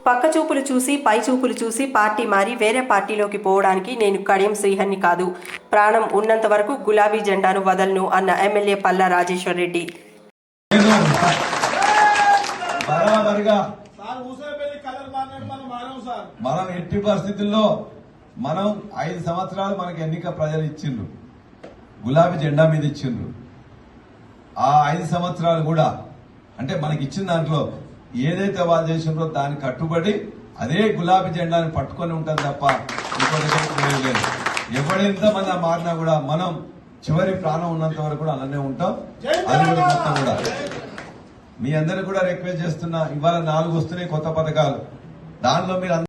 పక్క చూపులు చూసి పై చూపులు చూసి పార్టీ మారి వేరే పార్టీలోకి పోవడానికి నేను కడియం శ్రీహరిని కాదు. ప్రాణం ఉన్నంత వరకు గులాబీ జెండాను వదలను అన్న ఎమ్మెల్యే పల్లా రాజేశ్వర్ రెడ్డి. మనం ఎట్టి పరిస్థితుల్లో మనం 5 సంవత్సరాలు మనకి ఎన్నిక ప్రజలు ఇచ్చిండ్రు, గులాబీ జెండా మీద ఇచ్చిండ్రు. ఆ 5 సంవత్సరాలు కూడా అంటే మనకి ఇచ్చిన దాంట్లో ఏదైతే వాళ్ళు చేసిండ్రో దానికి కట్టుబడి అదే గులాబీ జెండాని పట్టుకొని ఉంటాం తప్ప ఇంకోటి ఎవడెంత మంది మారినా కూడా మనం చివరి ప్రాణం ఉన్నంత వరకు కూడా అలానే ఉంటాం. అది కూడా మొత్తం కూడా మీ అందరికి కూడా రిక్వెస్ట్ చేస్తున్నా, ఇవాళ 4 వస్తున్నాయి కొత్త పథకాలు. దానిలో మీరు